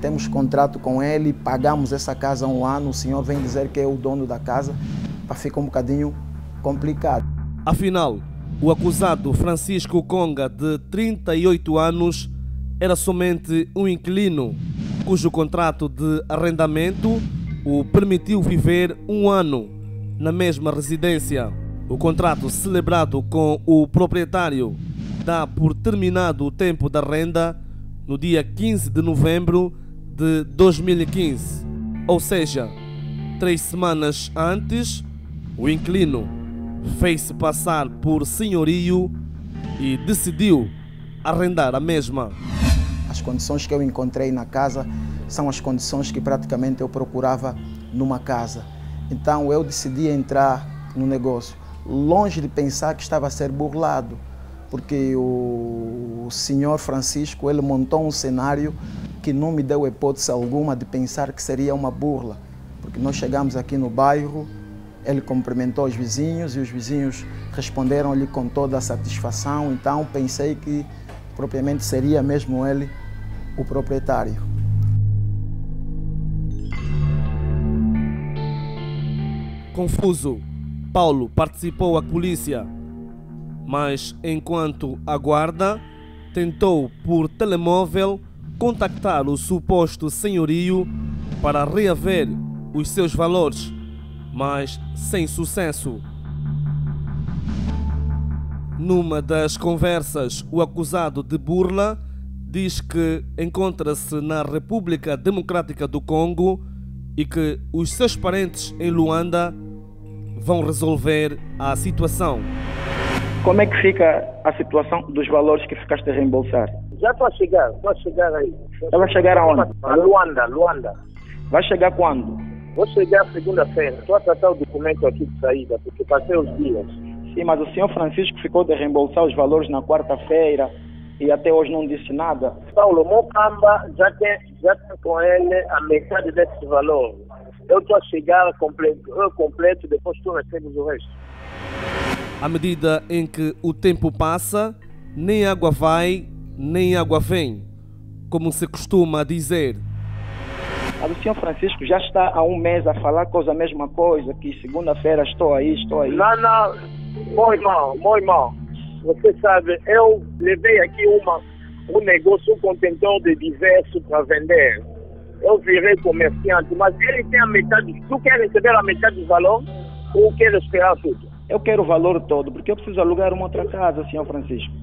Temos contrato com ele, pagamos essa casa há um ano. O senhor vem dizer que é o dono da casa, para ficar um bocadinho complicado. Afinal, o acusado Francisco Conga, de 38 anos, era somente um inquilino, cujo contrato de arrendamento o permitiu viver um ano na mesma residência. O contrato celebrado com o proprietário dá por terminado o tempo da renda no dia 15 de novembro de 2015. Ou seja, 3 semanas antes, o inquilino fez-se passar por senhorio e decidiu arrendar a mesma. As condições que eu encontrei na casa são as condições que praticamente eu procurava numa casa. Então eu decidi entrar no negócio, longe de pensar que estava a ser burlado, porque o senhor Francisco, ele montou um cenário que não me deu hipótese alguma de pensar que seria uma burla. Porque nós chegamos aqui no bairro, ele cumprimentou os vizinhos e os vizinhos responderam-lhe com toda a satisfação. Então pensei que propriamente seria mesmo ele o proprietário. Confuso, Paulo participou à polícia, mas enquanto aguarda, tentou por telemóvel contactar o suposto senhorio para reaver os seus valores, mas sem sucesso. Numa das conversas, o acusado de burla diz que encontra-se na República Democrática do Congo e que os seus parentes em Luanda vão resolver a situação. Como é que fica a situação dos valores que ficaste a reembolsar? Já estou a chegar aí. Vai chegar aonde? A Luanda. Vai chegar quando? Vou chegar segunda-feira. Estou a tratar o documento aqui de saída, porque passei os dias. Sim, mas o senhor Francisco ficou de reembolsar os valores na quarta-feira e até hoje não disse nada. Paulo, Mocamba já tem com ele a metade desse valor. Eu estou a chegar completo, depois tu recebes o resto. À medida em que o tempo passa, nem água vai, nem água vem, como se costuma dizer. Mas o senhor Francisco já está há um mês a falar a mesma coisa, que segunda-feira estou aí. Não, meu irmão, você sabe, eu levei aqui um negócio, um contentor de diverso para vender. Eu virei comerciante, mas ele tem a metade. Tu quer receber a metade do valor ou quer esperar tudo? Eu quero o valor todo, porque eu preciso alugar uma outra casa, senhor Francisco.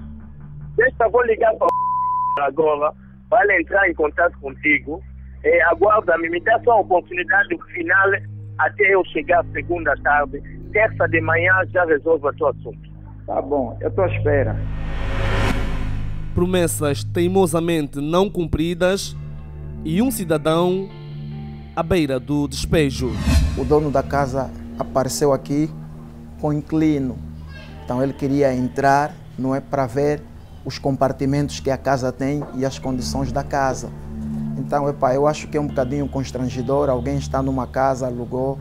Vou ligar para agora, para ele entrar em contato contigo. Aguarda-me, me dá só a oportunidade final até eu chegar segunda tarde. Terça de manhã já resolvo o teu assunto. Tá bom, eu estou à espera. Promessas teimosamente não cumpridas e um cidadão à beira do despejo. O dono da casa apareceu aqui com inquilino. Então ele queria entrar, não é, para ver os compartimentos que a casa tem e as condições da casa. Então, eu acho que é um bocadinho constrangedor. Alguém está numa casa, alugou,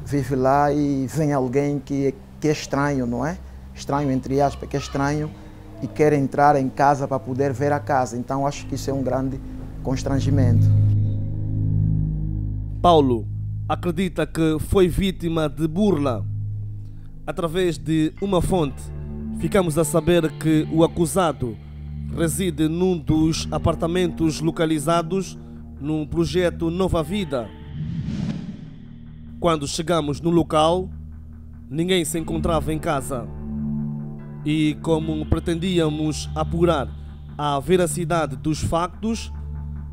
vive lá e vem alguém que é estranho, não é? Estranho, entre aspas, que é estranho e quer entrar em casa para poder ver a casa. Então, acho que isso é um grande constrangimento. Paulo acredita que foi vítima de burla. Através de uma fonte, ficamos a saber que o acusado reside num dos apartamentos localizados num projeto Nova Vida. Quando chegamos no local, ninguém se encontrava em casa. E como pretendíamos apurar à veracidade dos factos,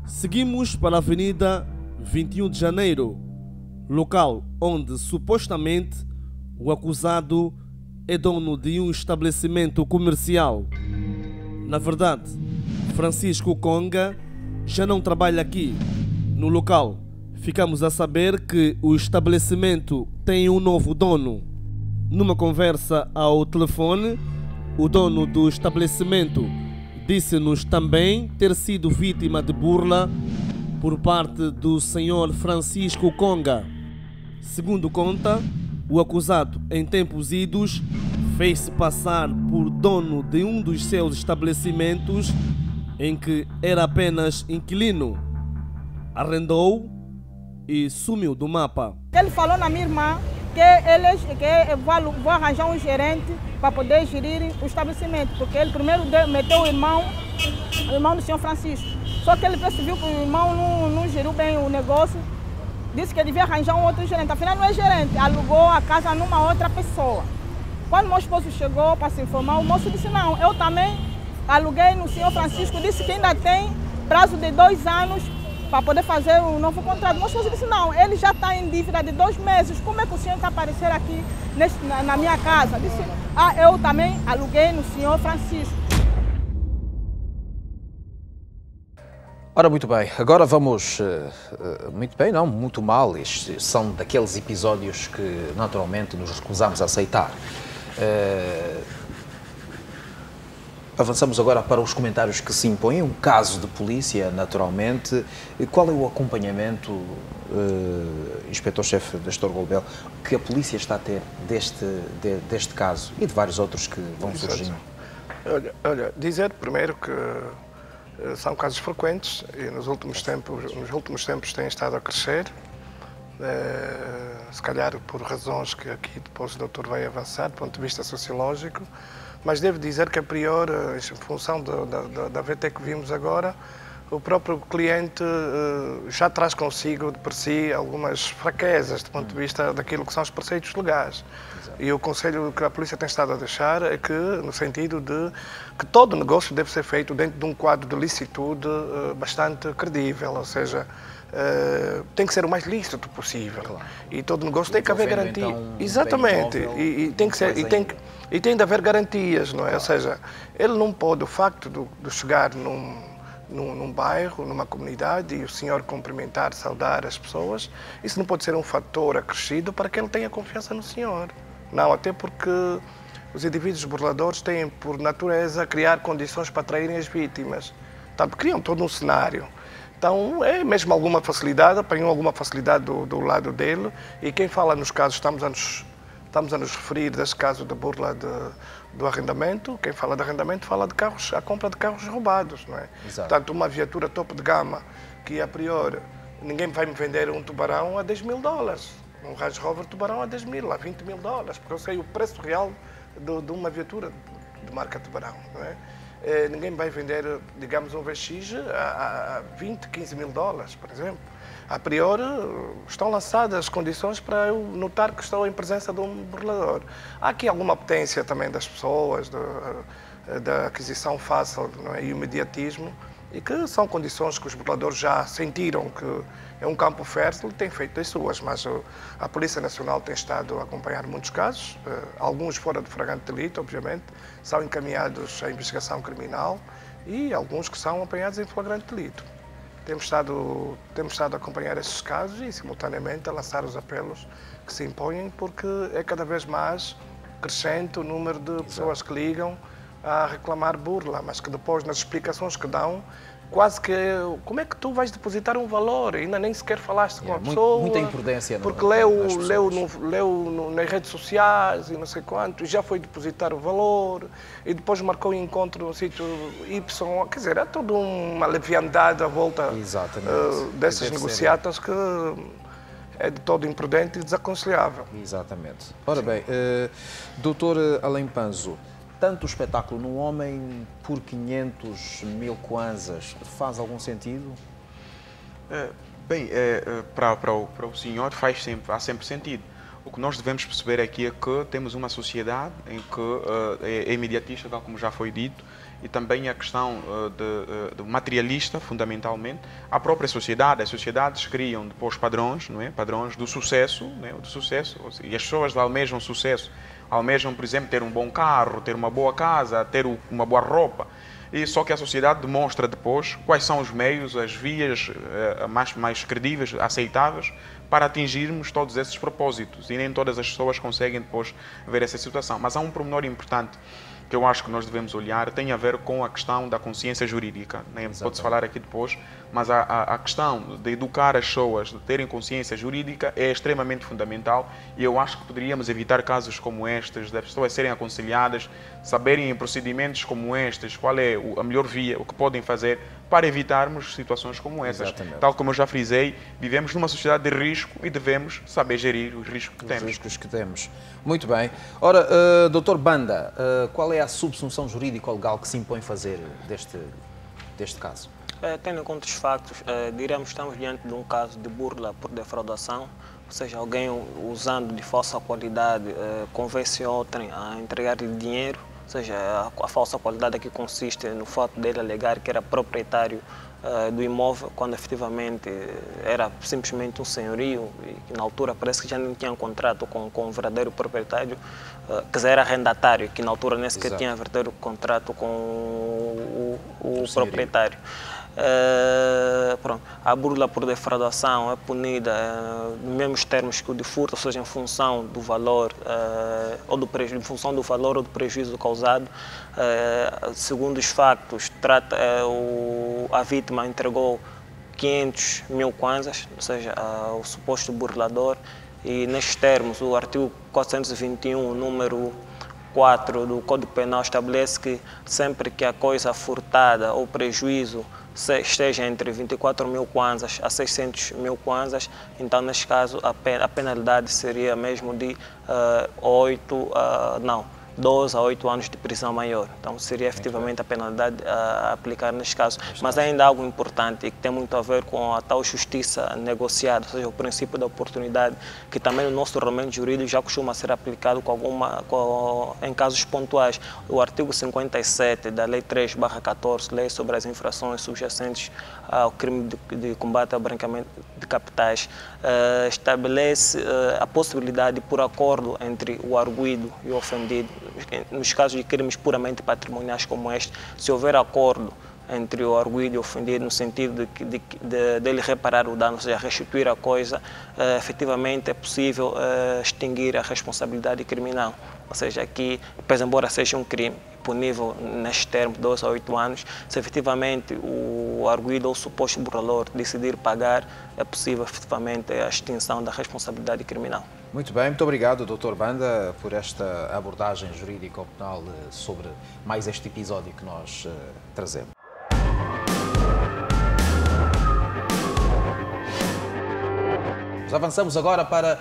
seguimos para a Avenida 21 de Janeiro, local onde supostamente o acusado é dono de um estabelecimento comercial. Na verdade, Francisco Conga já não trabalha aqui. No local, ficamos a saber que o estabelecimento tem um novo dono. Numa conversa ao telefone, o dono do estabelecimento disse-nos também ter sido vítima de burla por parte do senhor Francisco Conga. Segundo conta, o acusado, em tempos idos, fez-se passar por dono de um dos seus estabelecimentos em que era apenas inquilino. Arrendou e sumiu do mapa. Ele falou na minha irmã que vou arranjar um gerente para poder gerir o estabelecimento, porque ele primeiro meteu o irmão do senhor Francisco. Só que ele percebeu que o irmão não geriu bem o negócio, disse que devia arranjar um outro gerente. Afinal não é gerente, alugou a casa numa outra pessoa. Quando meu esposo chegou para se informar, o moço disse não, eu também aluguei no senhor Francisco, disse que ainda tem prazo de 2 anos para poder fazer um novo contrato. Meu esposo disse não, ele já está em dívida de 2 meses, como é que o senhor está aparecer aqui na minha casa? Disse, eu também aluguei no senhor Francisco. Ora, muito bem, agora vamos, muito bem, não, muito mal, estes são daqueles episódios que naturalmente nos recusamos a aceitar. Avançamos agora para os comentários que se impõem, um caso de polícia, naturalmente. Qual é o acompanhamento, Inspetor-Chefe Nestor Golbel, que a polícia está a ter deste caso e de vários outros que vão surgindo? Olha, dizer primeiro que são casos frequentes e nos últimos tempos têm estado a crescer, se calhar por razões que aqui depois o doutor vai avançar, do ponto de vista sociológico, mas devo dizer que a priori, em função da VT que vimos agora, o próprio cliente já traz consigo, por si, algumas fraquezas do ponto de vista daquilo que são os preceitos legais. Exato. E o conselho que a polícia tem estado a deixar é que, no sentido de que todo negócio deve ser feito dentro de um quadro de licitude bastante credível, ou seja, tem que ser o mais lícito possível. Claro. E todo negócio tem que haver garantia. Então, exatamente. E tem que ser, e tem de haver garantias, não é? Claro. Ou seja, ele não pode, o facto de chegar num bairro, numa comunidade, e o senhor cumprimentar, saudar as pessoas, isso não pode ser um fator acrescido para que ele tenha confiança no senhor. Não, até porque os indivíduos burladores têm, por natureza, criar condições para atraírem as vítimas. Portanto, criam todo um cenário. Então, é mesmo alguma facilidade, apanham alguma facilidade do lado dele, e quem fala nos casos, estamos a nos referir desse caso de burla do arrendamento. Quem fala de arrendamento fala de carros, a compra de carros roubados, não é? Exato. Portanto, uma viatura topo de gama que, a priori, ninguém vai me vender um tubarão a $10.000, um Range Rover tubarão a 10 mil, a $20.000, porque eu sei o preço real de uma viatura de marca tubarão, não é? Ninguém vai vender, digamos, um VX a $20, $15.000, por exemplo. A priori, estão lançadas as condições para eu notar que estou em presença de um burlador. Há aqui alguma potência também das pessoas, da aquisição fácil, não é? E o imediatismo, e que são condições que os burladores já sentiram que é um campo fértil e têm feito as suas. Mas a Polícia Nacional tem estado a acompanhar muitos casos, alguns fora de flagrante delito, obviamente, são encaminhados à investigação criminal e alguns que são apanhados em flagrante delito. Temos estado a acompanhar esses casos e, simultaneamente, a lançar os apelos que se impõem, porque é cada vez mais crescente o número de pessoas que ligam a reclamar burla, mas que depois, nas explicações que dão, quase que, como é que tu vais depositar um valor? Ainda nem sequer falaste com a pessoa. Muita imprudência. Porque leu nas redes sociais e não sei quanto, e já foi depositar o valor, e depois marcou um encontro no sítio Y. Quer dizer, é toda uma leviandade à volta dessas negociatas que é de todo imprudente e desaconselhável. Exatamente. Ora bem, doutor Alain Panzo, tanto o espetáculo num homem por 500.000 kwanzas faz algum sentido? Para o senhor há sempre sentido. O que nós devemos perceber aqui é que temos uma sociedade em que é imediatista, tal como já foi dito, e também a questão de materialista, fundamentalmente. A própria sociedade, as sociedades criam depois padrões, não é? Padrões do sucesso, não é? Do sucesso, e as pessoas almejam sucesso, almejam, por exemplo, ter um bom carro, ter uma boa casa, ter uma boa roupa. E só que a sociedade demonstra depois quais são os meios, as vias mais credíveis, aceitáveis, para atingirmos todos esses propósitos. E nem todas as pessoas conseguem depois ver essa situação. Mas há um pormenor importante que eu acho que nós devemos olhar, tem a ver com a questão da consciência jurídica. Pode-se falar aqui depois, mas a questão de educar as pessoas, de terem consciência jurídica, é extremamente fundamental, e eu acho que poderíamos evitar casos como estes, das pessoas serem aconselhadas, saberem em procedimentos como estes, qual é a melhor via, o que podem fazer para evitarmos situações como essas. Exatamente. Tal como eu já frisei, vivemos numa sociedade de risco e devemos saber gerir os riscos que temos. Os riscos que temos. Muito bem. Ora, Dr. Banda, qual é a subsunção jurídico-legal que se impõe fazer deste caso? Tendo em conta os factos, diremos que estamos diante de um caso de burla por defraudação, ou seja, alguém usando de falsa qualidade convence outrem a entregar-lhe dinheiro, ou seja, a falsa qualidade aqui consiste no fato dele alegar que era proprietário do imóvel, quando efetivamente era simplesmente um senhorio, e que na altura parece que já não tinha um contrato com o verdadeiro proprietário, quer dizer, era arrendatário, que na altura nem sequer tinha verdadeiro contrato com o proprietário. Pronto. A burla por defraudação é punida nos mesmos termos que o de furto, ou seja, em função do valor ou do prejuízo, em função do valor ou do prejuízo causado. Segundo os factos, a vítima entregou 500 mil kwanzas, ou seja, o suposto burlador, e nestes termos o artigo 421, número 4 do Código Penal estabelece que sempre que a coisa furtada ou prejuízo esteja entre 24 mil kwanzas a 600 mil kwanzas, então neste caso a penalidade seria mesmo de 12 a 8 anos de prisão maior. Então seria efetivamente a penalidade a aplicar neste caso. Mas ainda há algo importante e que tem muito a ver com a tal justiça negociada, ou seja, o princípio da oportunidade, que também no nosso regulamento jurídico já costuma ser aplicado em casos pontuais. O artigo 57 da Lei 3/14, Lei sobre as infrações subjacentes ao crime de combate ao branqueamento de capitais, estabelece a possibilidade, por acordo entre o arguido e o ofendido, nos casos de crimes puramente patrimoniais como este, se houver acordo entre o arguido e o ofendido no sentido de ele reparar o dano, ou seja, restituir a coisa, efetivamente é possível extinguir a responsabilidade criminal. Ou seja, aqui, embora seja um crime punível neste termo, 2 a 8 anos, se efetivamente o arguido ou o suposto burlador decidir pagar, é possível efetivamente a extinção da responsabilidade criminal. Muito bem, muito obrigado, Dr. Banda, por esta abordagem jurídico-penal sobre mais este episódio que nós trazemos. Avançamos agora para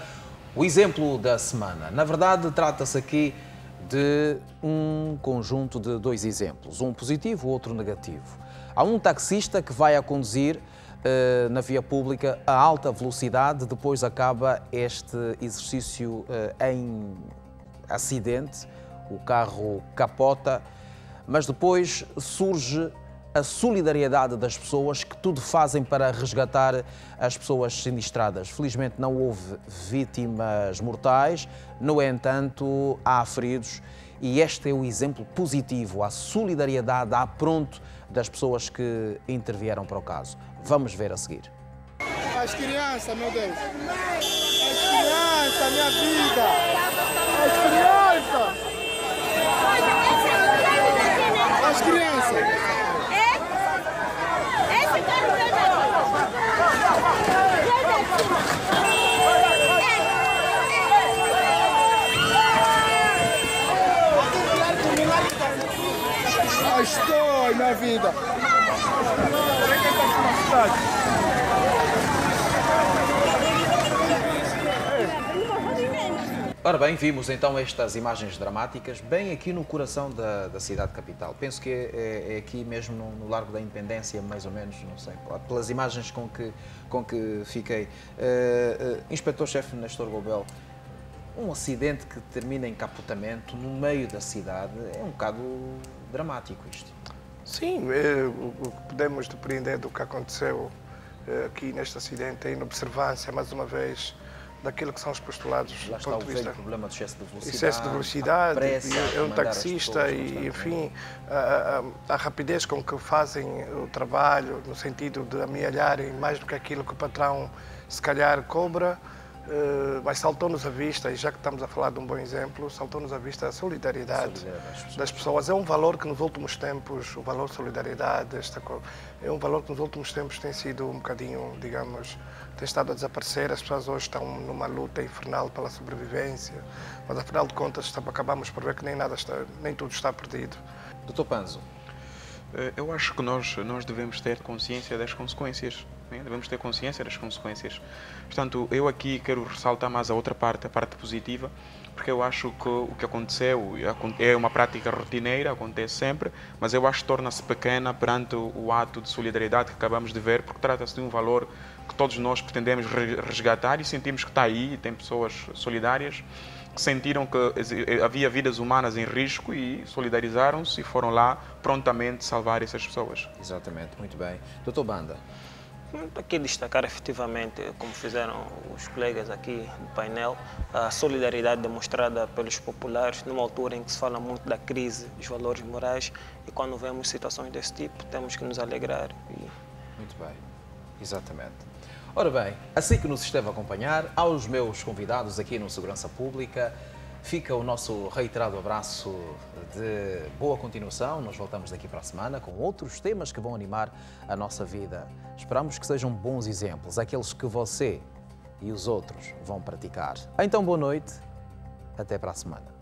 o exemplo da semana. Na verdade, trata-se aqui de um conjunto de 2 exemplos, um positivo, o outro negativo. Há um taxista que vai a conduzir na via pública a alta velocidade, depois acaba este exercício em acidente, o carro capota, mas depois surge a solidariedade das pessoas que tudo fazem para resgatar as pessoas sinistradas. Felizmente não houve vítimas mortais, no entanto há feridos, e este é o exemplo positivo, a solidariedade à pronto das pessoas que intervieram para o caso. Vamos ver a seguir. As crianças, meu Deus! As crianças, minha vida! As crianças! As crianças! Estou, minha vida! Ora bem, vimos então estas imagens dramáticas bem aqui no coração da cidade capital. Penso que é aqui mesmo no Largo da Independência, mais ou menos, não sei, pelas imagens com que fiquei. Inspetor-chefe Nestor Gobel, um acidente que termina em capotamento no meio da cidade é um bocado dramático isto. Sim, o que podemos depreender do que aconteceu aqui neste acidente é em observância, mais uma vez, daquilo que são os postulados Lá do está ponto o de velho vista. problema do excesso de velocidade. Excesso de velocidade, a pressa é um de mandar taxista as pessoas e, constantemente. enfim, a rapidez com que fazem o trabalho, no sentido de amealharem mais do que aquilo que o patrão se calhar cobra, mas saltou-nos à vista, e já que estamos a falar de um bom exemplo, saltou-nos à vista a solidariedade das pessoas. É um valor que nos últimos tempos, o valor solidariedade, é um valor que nos últimos tempos tem sido um bocadinho, digamos, tem estado a desaparecer. As pessoas hoje estão numa luta infernal pela sobrevivência, mas afinal de contas acabamos por ver que nem tudo está perdido. Dr. Panzo. Eu acho que nós devemos ter consciência das consequências. Devemos ter consciência das consequências. Portanto, eu aqui quero ressaltar mais a outra parte, a parte positiva, porque eu acho que o que aconteceu é uma prática rotineira, acontece sempre, mas eu acho que torna-se pequena perante o ato de solidariedade que acabamos de ver, porque trata-se de um valor que todos nós pretendemos resgatar e sentimos que está aí, e tem pessoas solidárias que sentiram que havia vidas humanas em risco e solidarizaram-se e foram lá prontamente salvar essas pessoas. Exatamente, muito bem. Dr. Banda. Aqui destacar efetivamente, como fizeram os colegas aqui do painel, a solidariedade demonstrada pelos populares numa altura em que se fala muito da crise dos valores morais, e quando vemos situações desse tipo temos que nos alegrar. Muito bem, exatamente. Ora bem, assim que nos esteve a acompanhar, aos meus convidados aqui no Segurança Pública, fica o nosso reiterado abraço de boa continuação. Nós voltamos daqui para a semana com outros temas que vão animar a nossa vida. Esperamos que sejam bons exemplos, aqueles que você e os outros vão praticar. Então, boa noite, até para a semana.